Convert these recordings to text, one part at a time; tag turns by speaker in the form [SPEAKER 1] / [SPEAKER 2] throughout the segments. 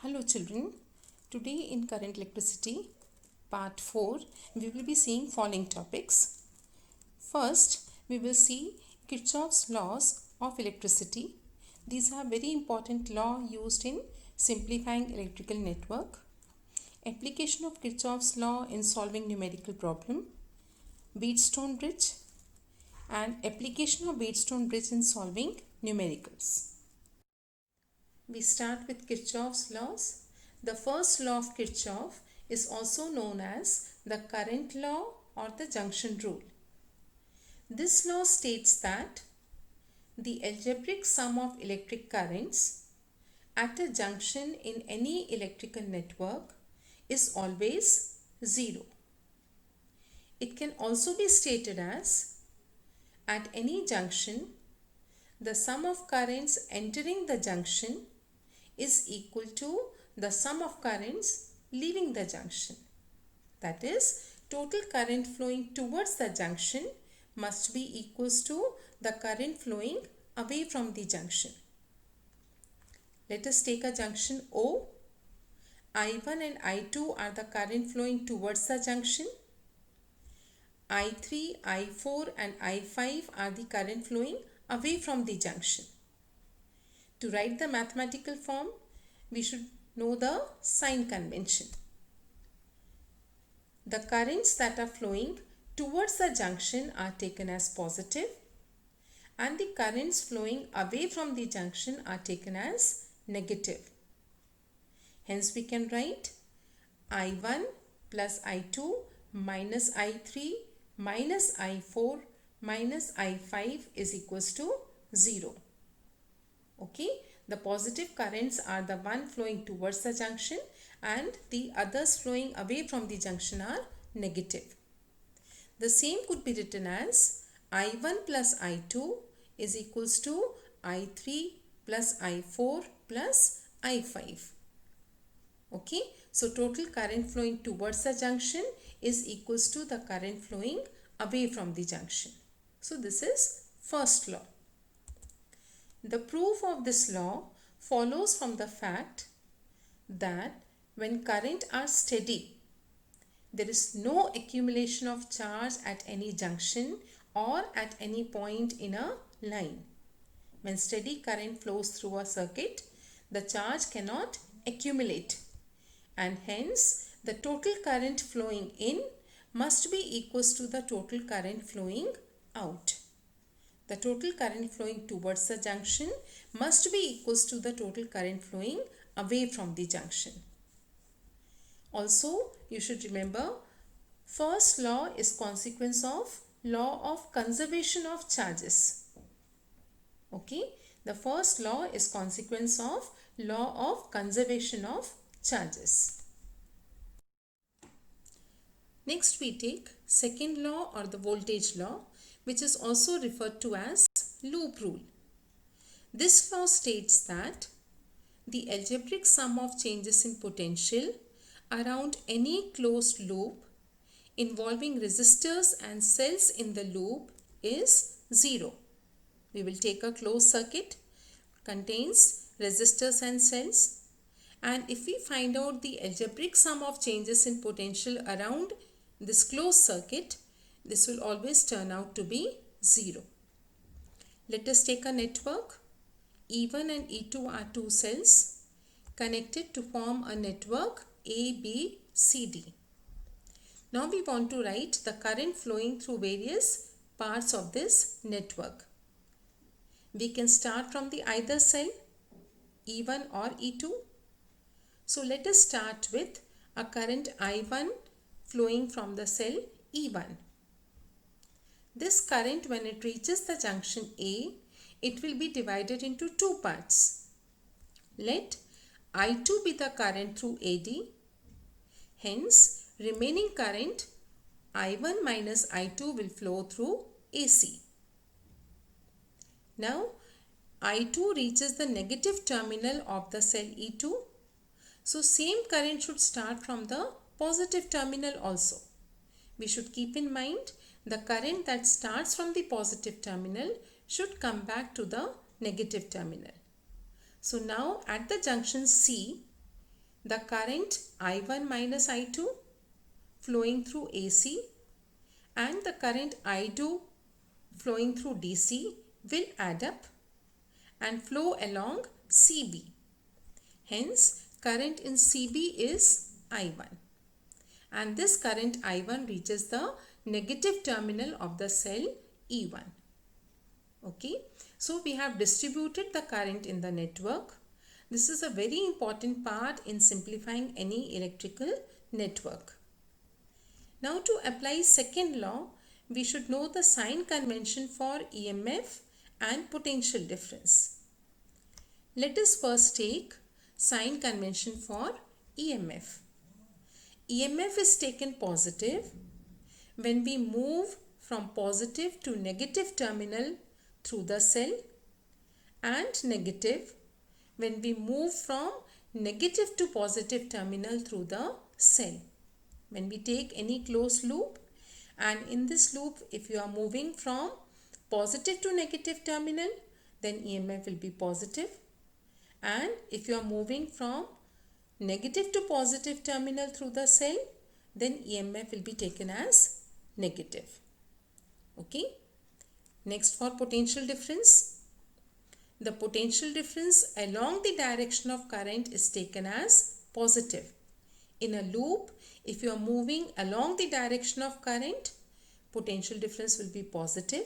[SPEAKER 1] Hello children, today in current electricity part 4 we will be seeing following topics. First we will see Kirchhoff's laws of electricity. These are very important law used in simplifying electrical network. Application of Kirchhoff's law in solving numerical problem. Wheatstone bridge and application of Wheatstone bridge in solving numericals. We start with Kirchhoff's laws. The first law of Kirchhoff is also known as the current law or the junction rule. This law states that the algebraic sum of electric currents at a junction in any electrical network is always 0. It can also be stated as at any junction the sum of currents entering the junction is equal to the sum of currents leaving the junction. That is, total current flowing towards the junction must be equals to the current flowing away from the junction. Let us take a junction O. I1 and I2 are the current flowing towards the junction. I3, I4 and I5 are the current flowing away from the junction. To write the mathematical form, we should know the sign convention. The currents that are flowing towards the junction are taken as positive and the currents flowing away from the junction are taken as negative. Hence we can write I1 plus I2 minus I3 minus I4 minus I5 is equals to 0. Okay, the positive currents are the one flowing towards the junction and the others flowing away from the junction are negative. The same could be written as I1 plus I2 is equals to I3 plus I4 plus I5. Okay, so total current flowing towards the junction is equals to the current flowing away from the junction. So this is first law. The proof of this law follows from the fact that when current are steady, there is no accumulation of charge at any junction or at any point in a line. When steady current flows through a circuit, the charge cannot accumulate and hence the total current flowing in must be equals to the total current flowing out. The total current flowing towards the junction must be equals to the total current flowing away from the junction. Also, you should remember, first law is consequence of law of conservation of charges. Okay, the first law is consequence of law of conservation of charges. Next we take second law or the voltage law, which is also referred to as loop rule. This law states that the algebraic sum of changes in potential around any closed loop involving resistors and cells in the loop is 0. We will take a closed circuit, contains resistors and cells, and if we find out the algebraic sum of changes in potential around this closed circuit, this will always turn out to be 0. Let us take a network. E1 and E2 are two cells connected to form a network ABCD. Now we want to write the current flowing through various parts of this network. We can start from the either cell, E1 or E2. So let us start with a current I1 flowing from the cell E1. This current, when it reaches the junction A, it will be divided into two parts. Let I2 be the current through AD. Hence, remaining current I1 minus I2 will flow through AC. Now, I2 reaches the negative terminal of the cell E2. So, same current should start from the positive terminal also. We should keep in mind the current that starts from the positive terminal should come back to the negative terminal. So now at the junction C, the current I1 minus I2 flowing through AC and the current I2 flowing through DC will add up and flow along CB. Hence, current in CB is I1. And this current I1 reaches the negative terminal of the cell E1. Okay, so we have distributed the current in the network. This is a very important part in simplifying any electrical network. Now to apply second law, we should know the sign convention for EMF and potential difference. Let us first take sign convention for EMF. EMF is taken positive when we move from positive to negative terminal through the cell, and negative when we move from negative to positive terminal through the cell. When we take any closed loop, and in this loop if you are moving from positive to negative terminal, then EMF will be positive, and if you are moving from negative to positive terminal through the cell, then EMF will be taken as negative. Okay. Next, for potential difference, the potential difference along the direction of current is taken as positive. In a loop, if you are moving along the direction of current, potential difference will be positive,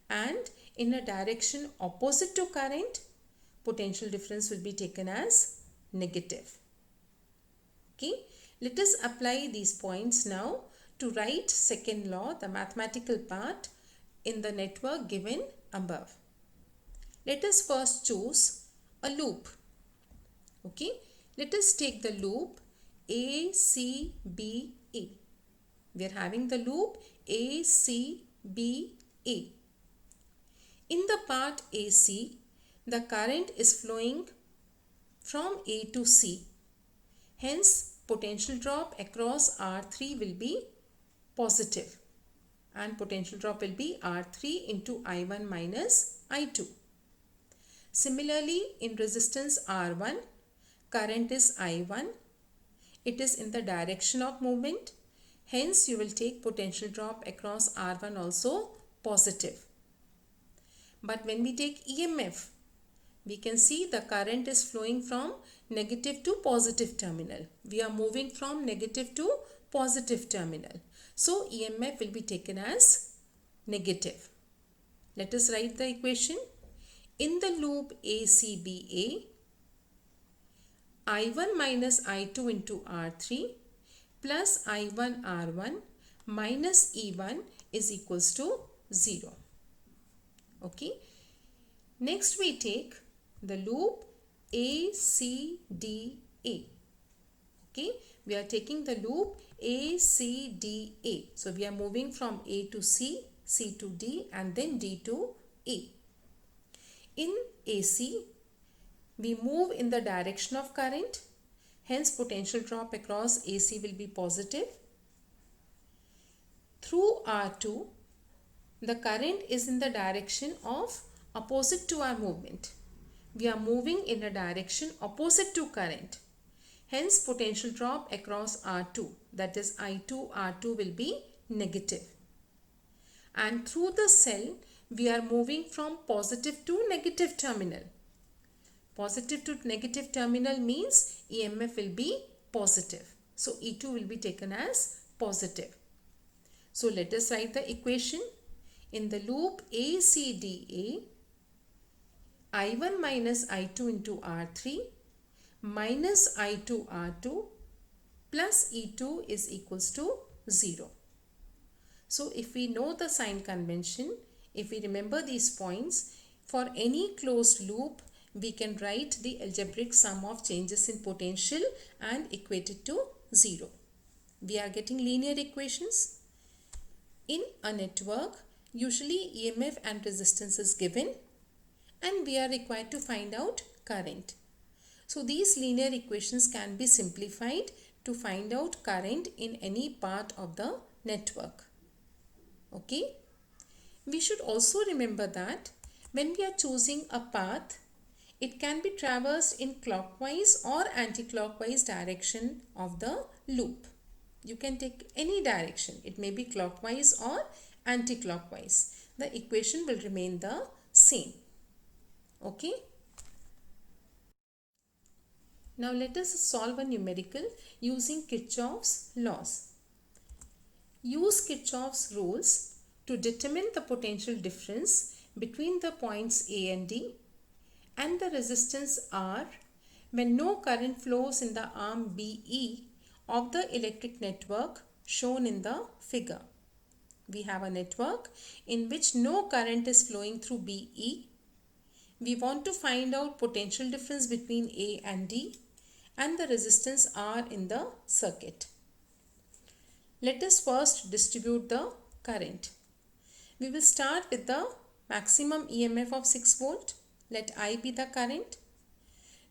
[SPEAKER 1] and in a direction opposite to current, potential difference will be taken as negative. Okay, let us apply these points now to write second law, the mathematical part, in the network given above. Let us first choose a loop. Okay, let us take the loop ACBA. We are having the loop ACBA. In the part AC, the current is flowing from A to C. Hence, potential drop across R3 will be positive, and potential drop will be R3 into I1 minus I2. Similarly, in resistance R1, current is I1. It is in the direction of movement. Hence, you will take potential drop across R1 also positive. But when we take EMF, we can see the current is flowing from negative to positive terminal. We are moving from negative to positive terminal. So EMF will be taken as negative. Let us write the equation. In the loop ACBA, I1 minus I2 into R3 plus I1 R1 minus E1 is equals to 0. Okay. Next we take the loop ACDA. Okay. We are taking the loop ACDA. So we are moving from A to C, C to D, and then D to A. In AC, we move in the direction of current. Hence, potential drop across AC will be positive. Through R2, the current is in the direction of opposite to our movement. We are moving in a direction opposite to current. Hence, potential drop across R2, that is I2 R2, will be negative. And through the cell, we are moving from positive to negative terminal. Positive to negative terminal means EMF will be positive. So E2 will be taken as positive. So let us write the equation. In the loop ACDA, I1 minus I2 into R3 minus I2 R2 plus E2 is equals to 0. So if we know the sign convention, if we remember these points, for any closed loop, we can write the algebraic sum of changes in potential and equate it to 0. We are getting linear equations. In a network, usually EMF and resistance is given, and we are required to find out current. So these linear equations can be simplified to find out current in any part of the network. Okay. We should also remember that when we are choosing a path, it can be traversed in clockwise or anti-clockwise direction of the loop. You can take any direction. It may be clockwise or anti-clockwise. The equation will remain the same. Okay. Now let us solve a numerical using Kirchhoff's laws. Use Kirchhoff's rules to determine the potential difference between the points A and D and the resistance R when no current flows in the arm BE of the electric network shown in the figure. We have a network in which no current is flowing through BE. We want to find out potential difference between A and D and the resistance R in the circuit. Let us first distribute the current. We will start with the maximum EMF of 6 volt. Let I be the current.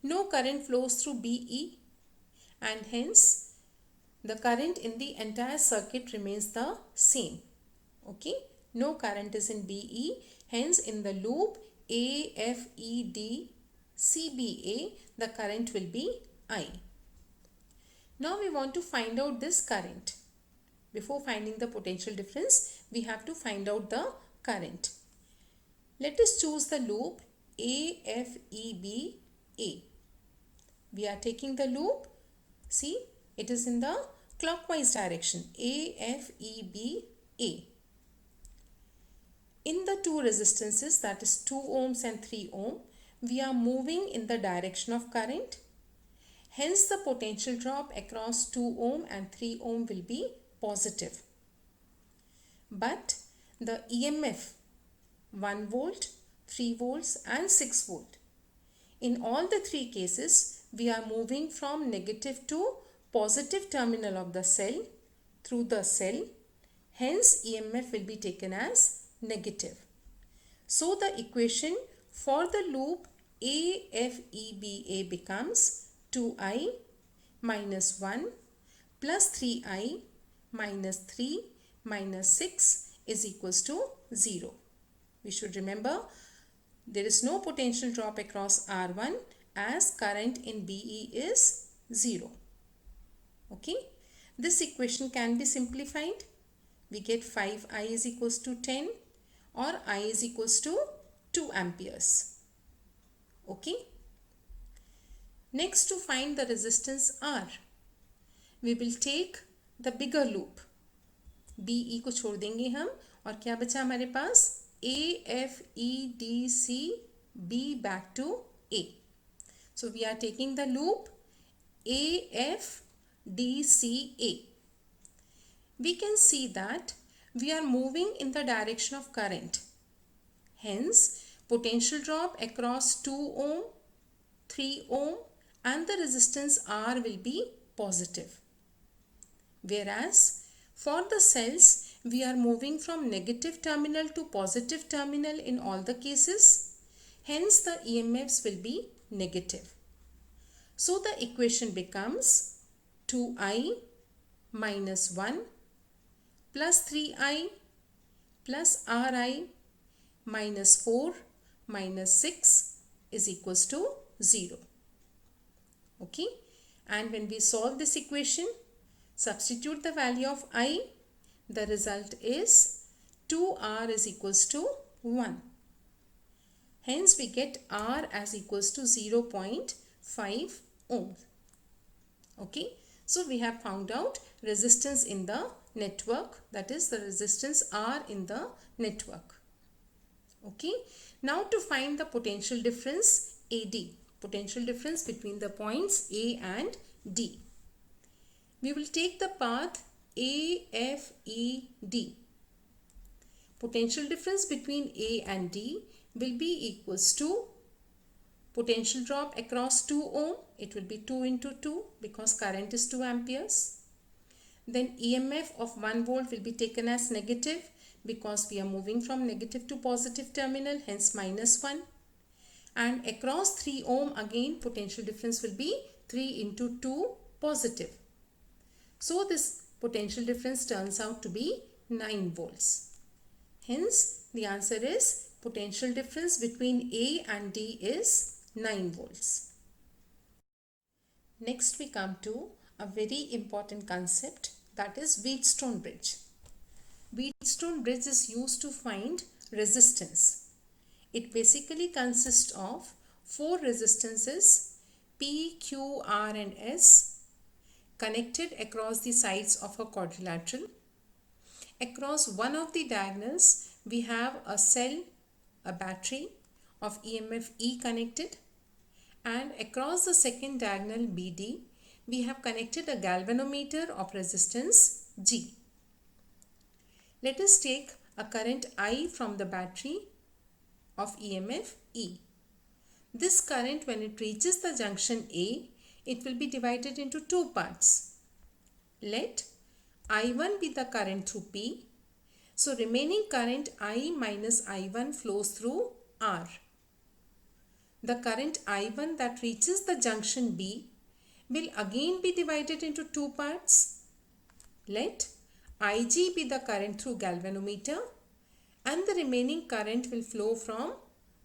[SPEAKER 1] No current flows through BE and hence the current in the entire circuit remains the same. Okay, no current is in BE, hence in the loop AFED CBA the current will be I. Now we want to find out this current. Before finding the potential difference, we have to find out the current. Let us choose the loop AFEBA. We are taking the loop. See, it is in the clockwise direction AFEBA. In the two resistances, that is 2 ohms and 3 ohm, we are moving in the direction of current. Hence, the potential drop across 2 ohm and 3 ohm will be positive. But the EMF 1 volt, 3 volts and 6 volt. In all the three cases, we are moving from negative to positive terminal of the cell through the cell. Hence, EMF will be taken as negative. So, the equation for the loop AFEBA becomes 2I minus 1 plus 3I minus 3 minus 6 is equals to 0. We should remember there is no potential drop across R1 as current in BE is 0. Okay. This equation can be simplified. We get 5I is equals to 10 or I is equals to 2 amperes. Okay. Next, to find the resistance R, we will take the bigger loop. BE को छोड़ देंगे हम और क्या बचा हमारे पास AFEDC B back to A. So we are taking the loop AFDCA. We can see that we are moving in the direction of current. Hence, potential drop across 2 ohm, 3 ohm and the resistance R will be positive. Whereas, for the cells, we are moving from negative terminal to positive terminal in all the cases. Hence, the EMFs will be negative. So, the equation becomes 2I minus 1 plus 3I plus Ri minus 4 minus 6 is equals to 0. Okay. And when we solve this equation, substitute the value of I, the result is 2R is equals to 1. Hence, we get R as equals to 0.5 ohms. Okay. So, we have found out resistance in the network, that is the resistance R in the network. Okay. Now, to find the potential difference AD, potential difference between the points A and D. We will take the path AFED. Potential difference between A and D will be equals to potential drop across 2 ohm. It will be 2 into 2 because current is 2 amperes. Then EMF of 1 volt will be taken as negative because we are moving from negative to positive terminal, hence minus 1. And across 3 ohm again potential difference will be 3 into 2 positive. So this potential difference turns out to be 9 volts. Hence the answer is potential difference between A and D is 9 volts. Next we come to a very important concept, that is Wheatstone bridge. Wheatstone bridge is used to find resistance. It basically consists of 4 resistances P, Q, R and S connected across the sides of a quadrilateral. Across one of the diagonals we have a cell, a battery of EMF E connected, and across the second diagonal BD we have connected a galvanometer of resistance G. Let us take a current I from the battery of EMF E. This current, when it reaches the junction A, it will be divided into 2 parts. Let I1 be the current through P. So remaining current I minus I1 flows through R. The current I1 that reaches the junction B will again be divided into 2 parts. Let Ig be the current through galvanometer, and the remaining current will flow from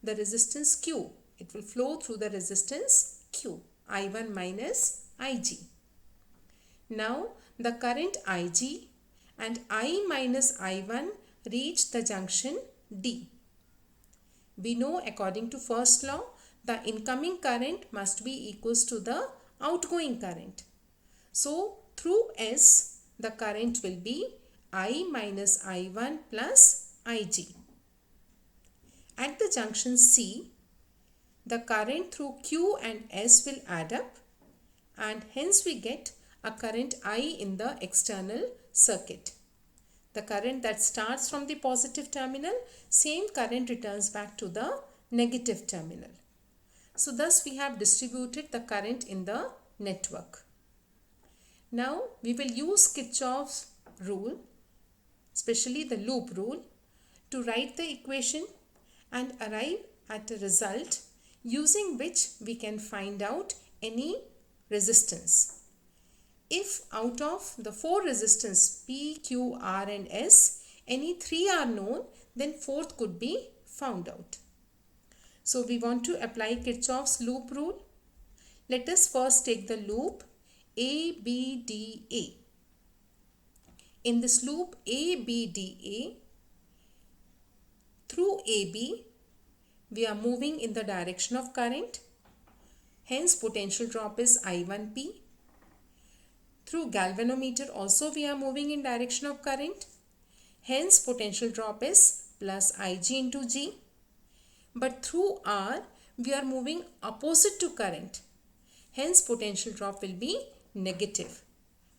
[SPEAKER 1] the resistance Q. It will flow through the resistance Q, I1 minus Ig. Now the current Ig and I minus I1 reach the junction D. We know according to first law, the incoming current must be equals to the outgoing current. So through S, the current will be I minus I1 plus Ig. At the junction C, the current through Q and S will add up, and hence we get a current I in the external circuit. The current that starts from the positive terminal, same current returns back to the negative terminal. So thus we have distributed the current in the network. Now we will use Kirchhoff's rule, especially the loop rule, to write the equation and arrive at a result using which we can find out any resistance. If out of the 4 resistance P, Q, R and S, any 3 are known, then 4th could be found out. So we want to apply Kirchhoff's loop rule. Let us first take the loop ABDA. In this loop ABDA, through AB, we are moving in the direction of current. Hence potential drop is I1P. Through galvanometer also we are moving in direction of current. Hence potential drop is plus Ig into G. But through R we are moving opposite to current. Hence potential drop will be negative,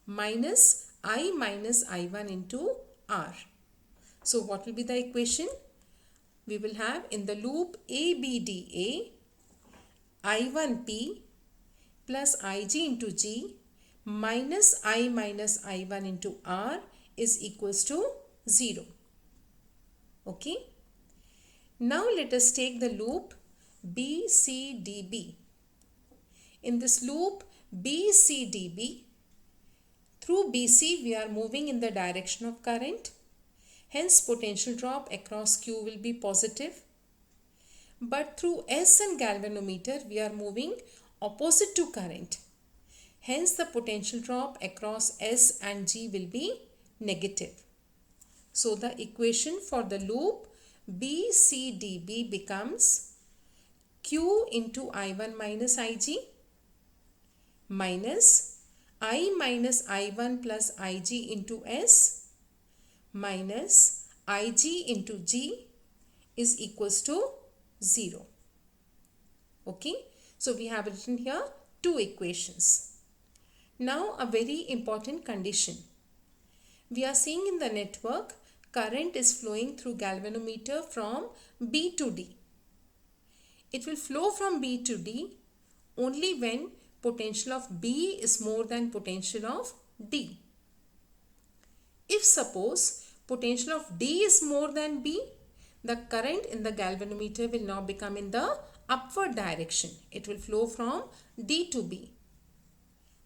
[SPEAKER 1] minus I minus I1 into R. So what will be the equation? We will have in the loop ABDA, I1P plus Ig into G minus I minus I1 into R is equals to 0. Okay. Now let us take the loop BCDB. In this loop BCDB, through BC we are moving in the direction of current. Hence potential drop across Q will be positive. But through S and galvanometer we are moving opposite to current. Hence the potential drop across S and G will be negative. So the equation for the loop BCDB becomes Q into I1 minus Ig minus I minus I1 plus Ig into S minus Ig into G is equals to 0. Okay. So we have written here 2 equations. Now a very important condition. We are seeing in the network current is flowing through galvanometer from B to D. It will flow from B to D only when potential of B is more than potential of D. If suppose potential of D is more than B, the current in the galvanometer will now become in the upward direction. It will flow from D to B.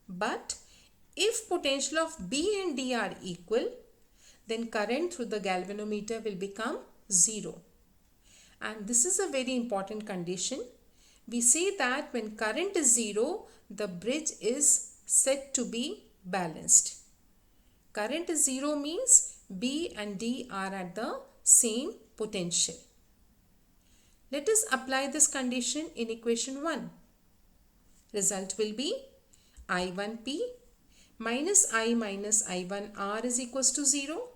[SPEAKER 1] But if potential of B and D are equal, then current through the galvanometer will become 0. And this is a very important condition We say that when current is 0, the bridge is said to be balanced. Current is 0 means B and D are at the same potential. Let us apply this condition in equation 1. Result will be I1P minus I minus I1R is equals to 0.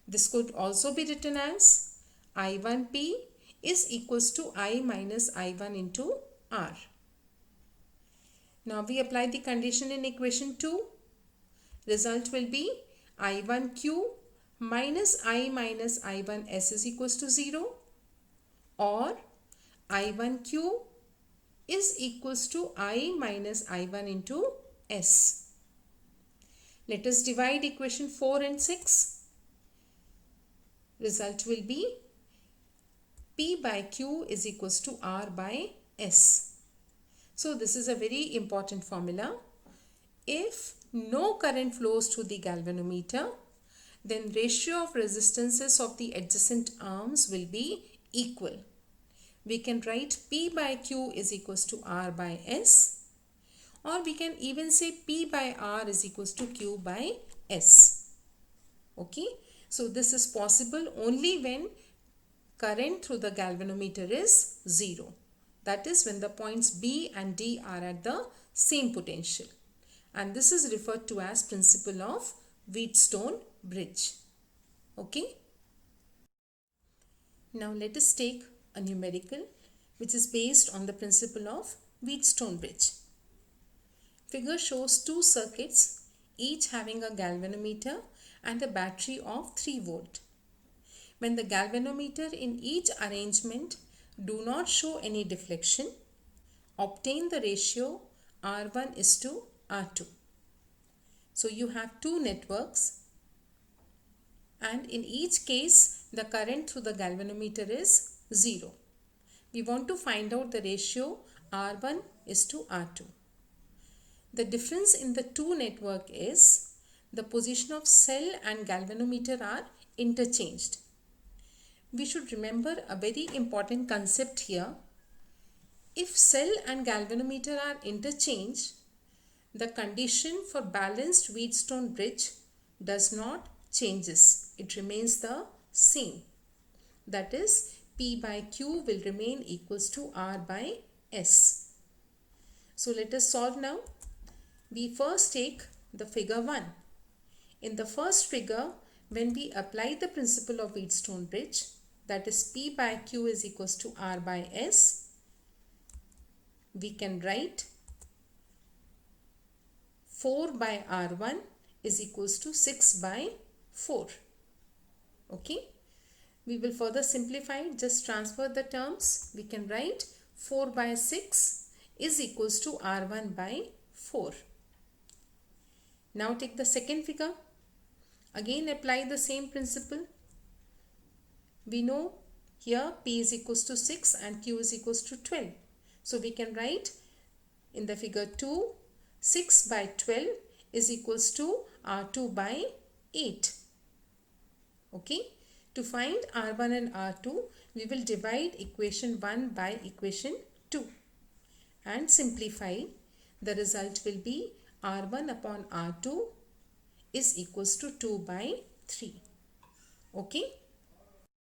[SPEAKER 1] This could also be written as I1P is equals to I minus I1 into R. Now we apply the condition in equation 2. Result will be I1Q minus I minus I1S is equals to 0, or I1Q is equals to I minus I1 into S. Let us divide equation 4 and 6. Result will be P by Q is equals to R by S. So this is a very important formula. If no current flows through the galvanometer, then ratio of resistances of the adjacent arms will be equal. We can write P by Q is equals to R by S, or we can even say P by R is equals to Q by S. Okay, so this is possible only when current through the galvanometer is 0. That is when the points B and D are at the same potential. And this is referred to as principle of Wheatstone bridge. Okay. Now let us take a numerical which is based on the principle of Wheatstone bridge. Figure shows two circuits, each having a galvanometer and a battery of 3 volt. When the galvanometer in each arrangement do not show any deflection, obtain the ratio R1 is to R2. So you have two networks, and in each case the current through the galvanometer is 0. We want to find out the ratio R1 is to R2. The difference in the two network is the position of cell and galvanometer are interchanged. We should remember a very important concept here. If cell and galvanometer are interchanged, the condition for balanced Wheatstone bridge does not changes. It remains the same. That is, P by Q will remain equals to R by S. So let us solve now. We first take the figure 1. In the first figure, when we apply the principle of Wheatstone bridge, that is P by Q is equals to R by S, we can write 4 by R1 is equals to 6 by 4. Okay. We will further simplify it. Just transfer the terms. We can write 4 by 6 is equals to R1 by 4. Now take the second figure. Again apply the same principle. We know here P is equals to 6 and Q is equals to 12. So we can write in the figure 2, 6 by 12 is equals to R2 by 8. Okay. To find R1 and R2, we will divide equation 1 by equation 2 and simplify. The result will be R1 upon R2 is equals to 2 by 3. Okay.